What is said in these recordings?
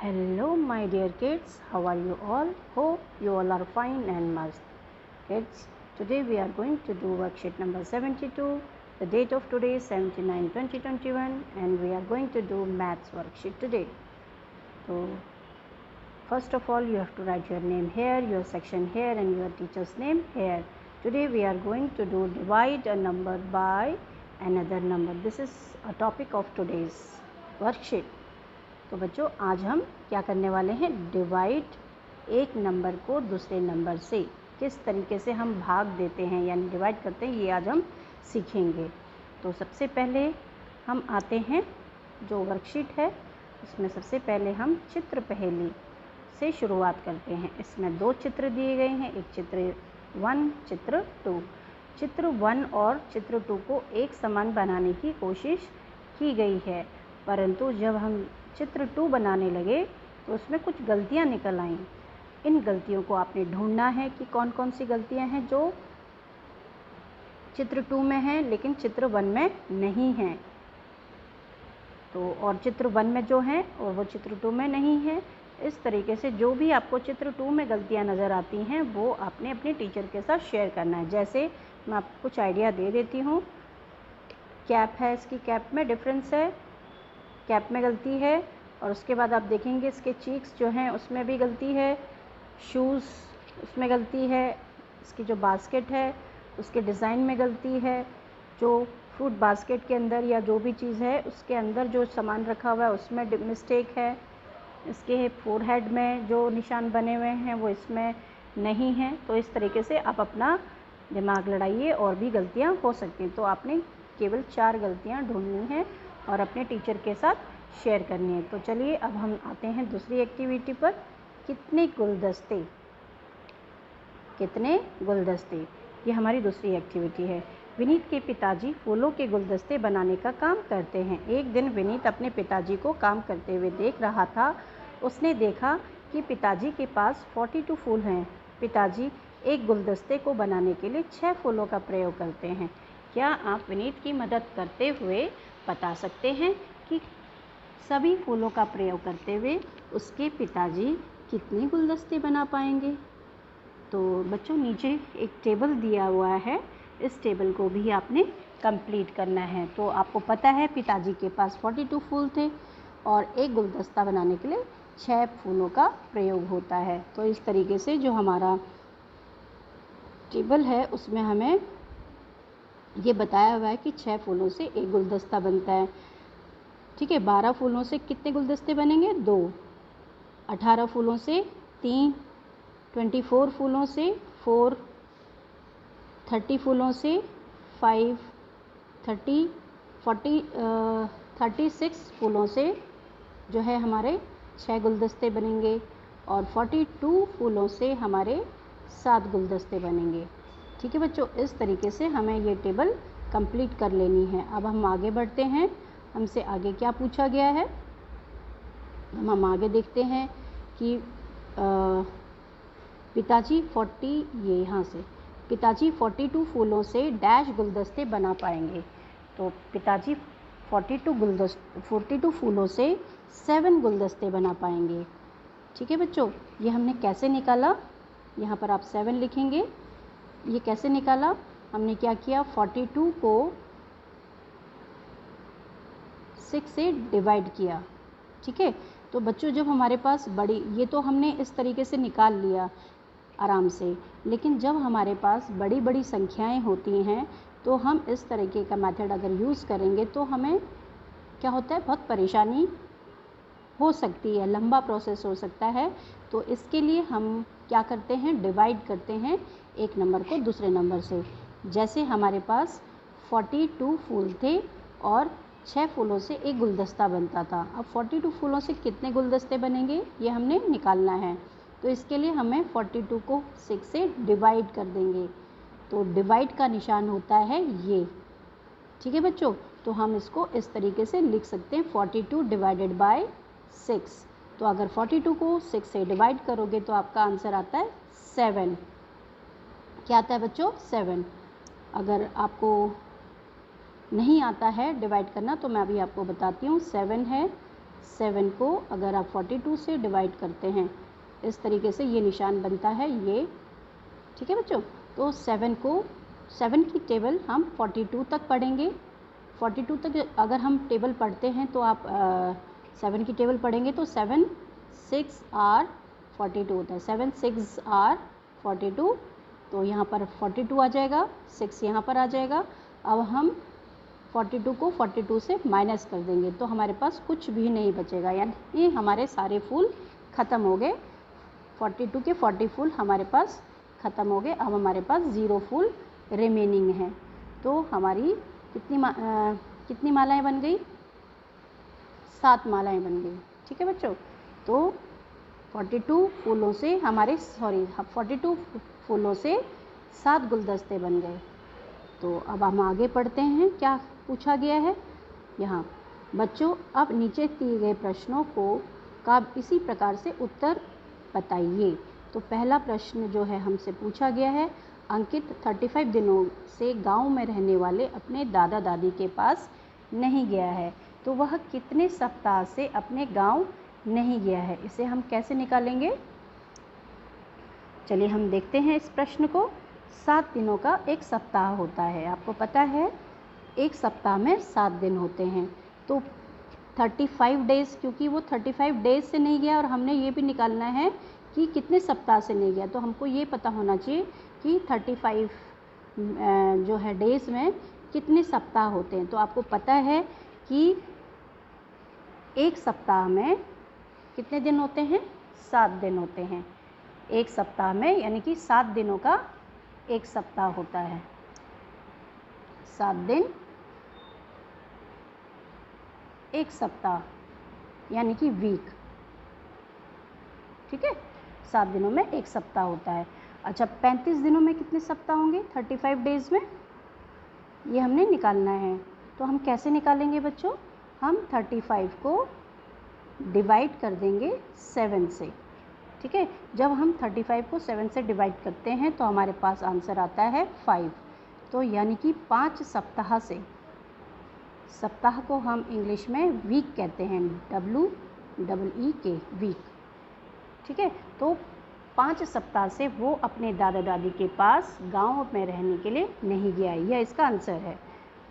Hello, my dear kids. How are you all? Hope you all are fine and must. Kids, today we are going to do worksheet number 72. The date of today is 79/2021 and we are going to do maths worksheet today. So, first of all, you have to write your name here, your section here and your teacher's name here. Today we are going to do divide a number by another number. This is a topic of today's worksheet. तो बच्चों आज हम क्या करने वाले हैं, divide एक number को दूसरे नंबर से किस तरीके से हम भाग देते हैं यानी डिवाइड करते हैं, ये आज हम सीखेंगे। तो सबसे पहले हम आते हैं जो वर्कशीट है उसमें सबसे पहले हम चित्र पहेली से शुरुआत करते हैं। इसमें दो चित्र दिए गए हैं, एक चित्र 1 चित्र 2। चित्र 1 और चित्र 2 को एक समान बनाने की कोशिश की गई है, परंतु जब हम चित्र 2 बनाने लगे तो उसमें कुछ गलतियां निकल आईं। इन गलतियों को आपने ढूंढना है कि कौन कौन सी गलतियां हैं जो चित्र 2 में हैं लेकिन चित्र 1 में नहीं हैं। तो और चित्र 1 में जो हैं और वो चित्र 2 में नहीं है। इस तरीके से जो भी आपको चित्र 2 में गलतियां नज़र आती हैं वो आपने अपने टीचर के साथ शेयर करना है। जैसे मैं आपको कुछ आइडिया दे देती हूँ। कैप है, इसकी कैप में डिफरेंस है, कैप में गलती है। और उसके बाद आप देखेंगे इसके चीक्स जो हैं उसमें भी गलती है, शूज़ उसमें गलती है, इसकी जो बास्केट है उसके डिज़ाइन में गलती है, जो फ्रूट बास्केट के अंदर या जो भी चीज़ है उसके अंदर जो सामान रखा हुआ है उसमें मिस्टेक है, इसके फोरहेड में जो निशान बने हुए हैं वो इसमें नहीं हैं। तो इस तरीके से आप अपना दिमाग लड़ाइए और भी गलतियाँ हो सकती हैं। तो आपने केवल 4 गलतियाँ ढूंढनी हैं और अपने टीचर के साथ शेयर करनी है। तो चलिए अब हम आते हैं दूसरी एक्टिविटी पर। कितने गुलदस्ते, ये हमारी दूसरी एक्टिविटी है। विनीत के पिताजी फूलों के गुलदस्ते बनाने का काम करते हैं। एक दिन विनीत अपने पिताजी को काम करते हुए देख रहा था। उसने देखा कि पिताजी के पास 42 फूल हैं। पिताजी एक गुलदस्ते को बनाने के लिए 6 फूलों का प्रयोग करते हैं। क्या आप विनीत की मदद करते हुए बता सकते हैं कि सभी फूलों का प्रयोग करते हुए उसके पिताजी कितने गुलदस्ते बना पाएंगे? तो बच्चों नीचे एक टेबल दिया हुआ है, इस टेबल को भी आपने कंप्लीट करना है। तो आपको पता है पिताजी के पास 42 फूल थे और एक गुलदस्ता बनाने के लिए 6 फूलों का प्रयोग होता है। तो इस तरीके से जो हमारा टेबल है उसमें हमें ये बताया हुआ है कि 6 फूलों से एक गुलदस्ता बनता है। ठीक है, 12 फूलों से कितने गुलदस्ते बनेंगे? 2। 18 फूलों से 3, 24 फूलों से 4, 30 फूलों से 5, 36 फूलों से जो है हमारे 6 गुलदस्ते बनेंगे और 42 फूलों से हमारे 7 गुलदस्ते बनेंगे। ठीक है बच्चों, इस तरीके से हमें ये टेबल कंप्लीट कर लेनी है। अब हम आगे बढ़ते हैं। हमसे आगे क्या पूछा गया है, हम आगे देखते हैं कि पिताजी 42 फूलों से डैश गुलदस्ते बना पाएंगे। तो पिताजी 42 फूलों से 7 गुलदस्ते बना पाएंगे। ठीक है बच्चों, ये हमने कैसे निकाला, यहाँ पर आप 7 लिखेंगे। ये कैसे निकाला, हमने क्या किया, 42 को 6 से डिवाइड किया। ठीक है, तो बच्चों जब हमारे पास बड़ी, ये तो हमने इस तरीके से निकाल लिया आराम से, लेकिन जब हमारे पास बड़ी बड़ी संख्याएं होती हैं तो हम इस तरीके का मेथड अगर यूज़ करेंगे तो हमें क्या होता है, बहुत परेशानी हो सकती है, लंबा प्रोसेस हो सकता है। तो इसके लिए हम क्या करते हैं, डिवाइड करते हैं एक नंबर को दूसरे नंबर से। जैसे हमारे पास 42 फूल थे और 6 फूलों से एक गुलदस्ता बनता था। अब 42 फूलों से कितने गुलदस्ते बनेंगे ये हमने निकालना है। तो इसके लिए हमें 42 को 6 से डिवाइड कर देंगे। तो डिवाइड का निशान होता है ये। ठीक है बच्चों, तो हम इसको इस तरीके से लिख सकते हैं, 42 डिवाइडेड बाय 6। तो अगर 42 को 6 से डिवाइड करोगे तो आपका आंसर आता है 7। क्या आता है बच्चों? 7। अगर आपको नहीं आता है डिवाइड करना तो मैं अभी आपको बताती हूँ। 7 है 7 को अगर आप 42 से डिवाइड करते हैं, इस तरीके से ये निशान बनता है ये, ठीक है बच्चों। तो 7 की टेबल हम 42 तक पढ़ेंगे। 42 तक अगर हम टेबल पढ़ते हैं तो आप 7 की टेबल पढ़ेंगे तो 7 6 आर 42 होता है। 7 6 आर 42, तो यहाँ पर 42 आ जाएगा, 6 यहाँ पर आ जाएगा। अब हम 42 को 42 से माइनस कर देंगे तो हमारे पास कुछ भी नहीं बचेगा, यानी हमारे सारे फूल ख़त्म हो गए। 42 के 40 फूल हमारे पास ख़त्म हो गए। अब हमारे पास 0 फूल रिमेनिंग है। तो हमारी कितनी मालाएं बन गई? 7 मालाएं बन गई, ठीक है बच्चों। तो 42 फूलों से 42 फूलों से 7 गुलदस्ते बन गए। तो अब हम आगे पढ़ते हैं, क्या पूछा गया है यहाँ। बच्चों अब नीचे दिए गए प्रश्नों का इसी प्रकार से उत्तर बताइए। तो पहला प्रश्न जो है हमसे पूछा गया है, अंकित 35 दिनों से गांव में रहने वाले अपने दादा दादी के पास नहीं गया है, तो वह कितने सप्ताह से अपने गांव नहीं गया है? इसे हम कैसे निकालेंगे? चलिए हम देखते हैं इस प्रश्न को। 7 दिनों का एक सप्ताह होता है, आपको पता है एक सप्ताह में 7 दिन होते हैं। तो 35 डेज़, क्योंकि वो 35 डेज़ से नहीं गया और हमने ये भी निकालना है कि कितने सप्ताह से नहीं गया, तो हमको ये पता होना चाहिए कि 35 जो है डेज़ में कितने सप्ताह होते हैं। तो आपको पता है कि एक सप्ताह में कितने दिन होते हैं? 7 दिन होते हैं एक सप्ताह में, यानी कि 7 दिनों का एक सप्ताह होता है। 7 दिन एक सप्ताह, यानी कि वीक, ठीक है। 7 दिनों में एक सप्ताह होता है। अच्छा, 35 दिनों में कितने सप्ताह होंगे 35 डेज़ में? ये हमने निकालना है। तो हम कैसे निकालेंगे बच्चों? हम 35 को डिवाइड कर देंगे 7 से, ठीक है। जब हम 35 को 7 से डिवाइड करते हैं तो हमारे पास आंसर आता है 5। तो यानी कि 5 सप्ताह से, सप्ताह को हम इंग्लिश में वीक कहते हैं, WEEK, वीक, ठीक है। तो 5 सप्ताह से वो अपने दादा दादी के पास गांव में रहने के लिए नहीं गया, यह इसका आंसर है,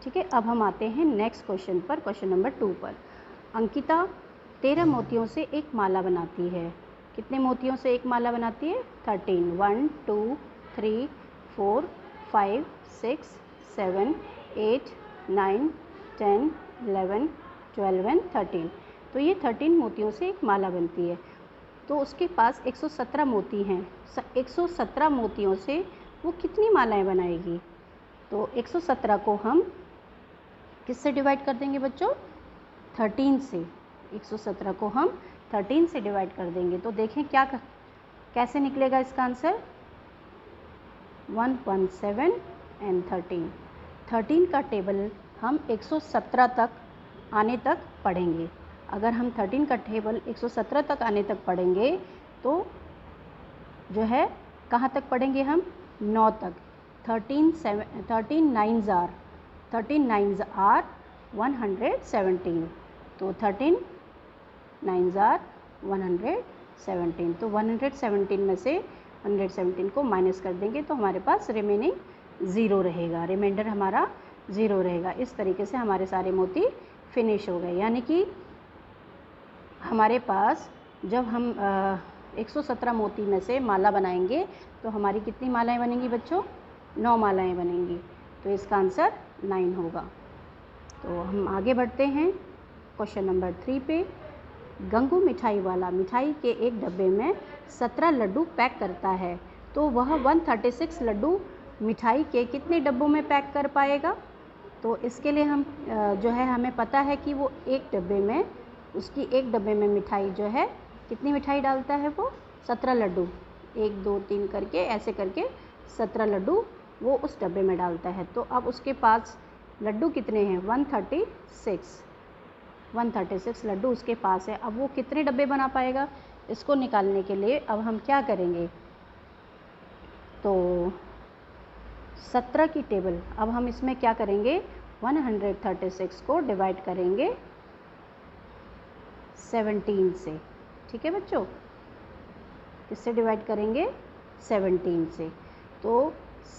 ठीक है। अब हम आते हैं नेक्स्ट क्वेश्चन पर, क्वेश्चन नंबर 2 पर। अंकिता 13 मोतियों से एक माला बनाती है। कितने मोतियों से एक माला बनाती है? 13। 1 2 3 4 5 6 7 8 9 10 11 12 एंड 13। तो ये 13 मोतियों से एक माला बनती है। तो उसके पास 117 मोती हैं। 117 मोतियों से वो कितनी मालाएं बनाएगी? तो 117 को हम किससे डिवाइड कर देंगे बच्चों? 13 से। 117 को हम 13 से डिवाइड कर देंगे तो देखें कैसे निकलेगा इसका आंसर। 117 एंड 13। 13 का टेबल हम 117 तक आने तक पढ़ेंगे। अगर हम 13 का टेबल 117 तक आने तक पढ़ेंगे तो जो है कहाँ तक पढ़ेंगे हम? 9 तक। 13 नाइन्स आर 117। तो 13 नाइन्स आर 117। तो 117 में से 117 को माइनस कर देंगे तो हमारे पास रिमेनिंग 0 रहेगा, रिमाइंडर हमारा 0 रहेगा। इस तरीके से हमारे सारे मोती फिनिश हो गए। यानी कि हमारे पास जब हम 117 मोती में से माला बनाएंगे तो हमारी कितनी मालाएं बनेंगी बच्चों? 9 मालाएं बनेंगी। तो इसका आंसर 9 होगा। तो हम आगे बढ़ते हैं क्वेश्चन नंबर 3 पे। गंगू मिठाई वाला मिठाई के एक डब्बे में 17 लड्डू पैक करता है, तो वह 136 लड्डू मिठाई के कितने डब्बों में पैक कर पाएगा? तो इसके लिए हम जो है हमें पता है कि वो एक डब्बे में मिठाई जो है कितनी मिठाई डालता है वो? 17 लड्डू। 1 2 3 करके ऐसे करके 17 लड्डू वो उस डब्बे में डालता है। तो अब उसके पास लड्डू कितने हैं? 136 लड्डू उसके पास है। अब वो कितने डब्बे बना पाएगा? इसको निकालने के लिए अब हम क्या करेंगे? तो 17 की टेबल अब हम इसमें क्या करेंगे? 136 को डिवाइड करेंगे 17 से। ठीक है बच्चों, किससे डिवाइड करेंगे? 17 से। तो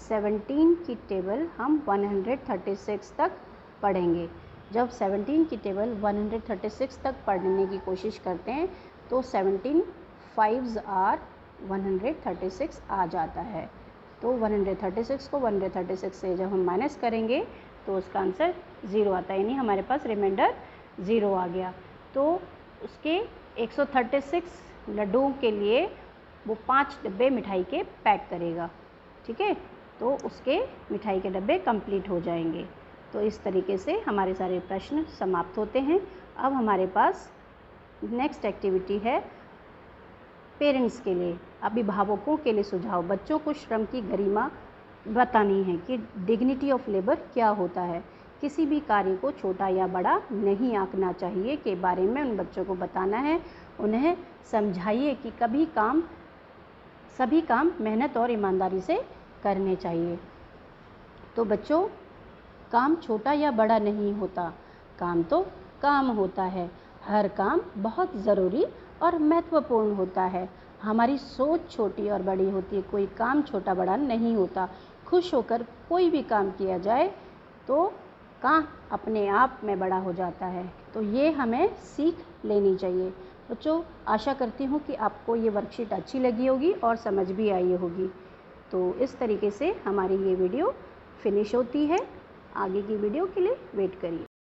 17 की टेबल हम 136 तक पढ़ेंगे। जब 17 की टेबल 136 तक पढ़ने की कोशिश करते हैं तो 17 5s आर 136 आ जाता है। तो 136 को 136 से जब हम माइनस करेंगे तो उसका आंसर 0 आता है, यानी हमारे पास रिमाइंडर 0 आ गया। तो उसके 136 लड्डुओं के लिए वो 5 डब्बे मिठाई के पैक करेगा। ठीक है, तो उसके मिठाई के डब्बे कंप्लीट हो जाएंगे। तो इस तरीके से हमारे सारे प्रश्न समाप्त होते हैं। अब हमारे पास नेक्स्ट एक्टिविटी है पेरेंट्स के लिए, अभिभावकों के लिए सुझाव। बच्चों को श्रम की गरिमा बतानी है कि डिग्निटी ऑफ लेबर क्या होता है। किसी भी कार्य को छोटा या बड़ा नहीं आंकना चाहिए के बारे में उन बच्चों को बताना है। उन्हें समझाइए कि सभी काम मेहनत और ईमानदारी से करने चाहिए। तो बच्चों, काम छोटा या बड़ा नहीं होता, काम तो काम होता है। हर काम बहुत ज़रूरी और महत्वपूर्ण होता है। हमारी सोच छोटी और बड़ी होती है, कोई काम छोटा बड़ा नहीं होता। खुश होकर कोई भी काम किया जाए तो काम अपने आप में बड़ा हो जाता है। तो ये हमें सीख लेनी चाहिए। बच्चों, आशा करती हूँ कि आपको ये वर्कशीट अच्छी लगी होगी और समझ भी आई होगी। तो इस तरीके से हमारी ये वीडियो फिनिश होती है। आगे की वीडियो के लिए वेट करिए।